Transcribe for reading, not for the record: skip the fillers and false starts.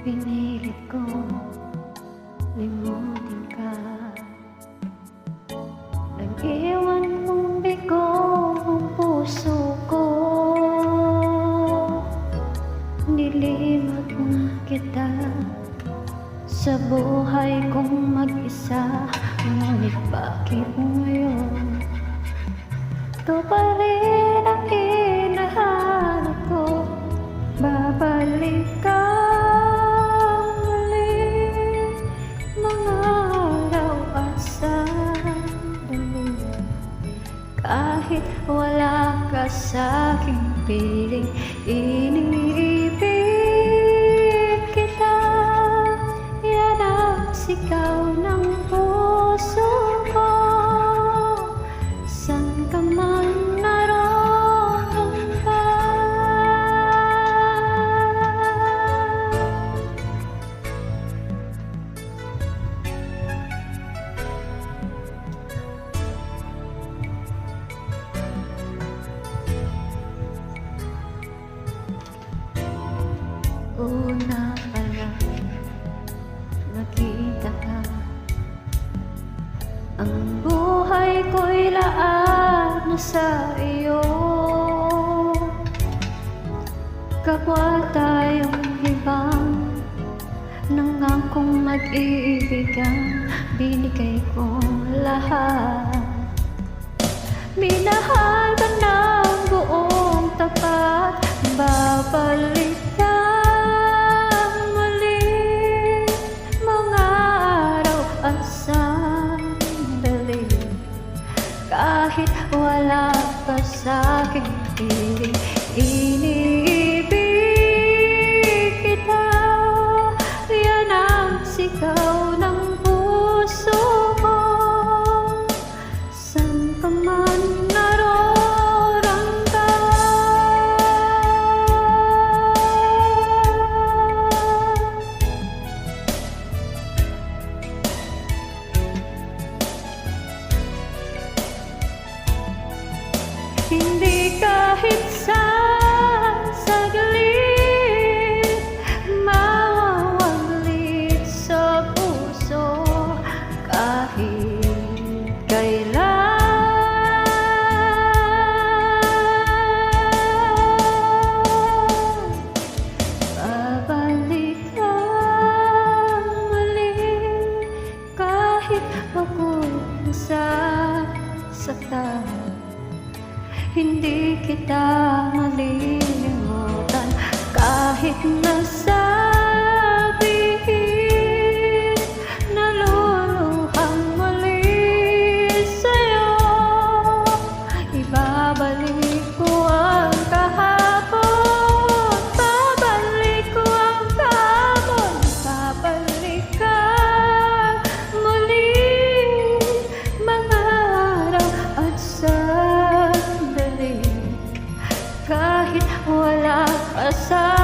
Pinilit ko limutin ka. Nag-iwan mong bigo ang puso ko. Nilimot na kita sa buhay kong mag-isa. Ngunit bakit ngayon ito pa rin ang hinahanap ko? Babalik ka muli, mga araw at sandali. Kahit wala ka sa'king piling, iniibig kita. Yan ang sigaw ng puso ko. San ka man naroon ka. Una pa lang nakita ka, ang buhay ko'y laan na sa iyo. Kapwa tayong hibang nangakong mag-iibigan, binigay ko lahat. Minahal ka ng buong tapat, babalik ka muli, mga araw at sandali. Kahit wala ka sa'king piling, iniibig kita. Yan ang sigaw ng puso ko. San ka man naroon ka. Hindi kahit sa saglit mawawaglit sa puso, kahit kailan. Babalik ka muli, kahit ako'y nasasaktan. Hindi kita malilimutan, kahit nasabihin naluluhang muli sa'yo. Ibabalik ko ang kahapon, babalik ko ang kahapon, babalik ka muli, mga araw at sandali. Kahit wala ka sa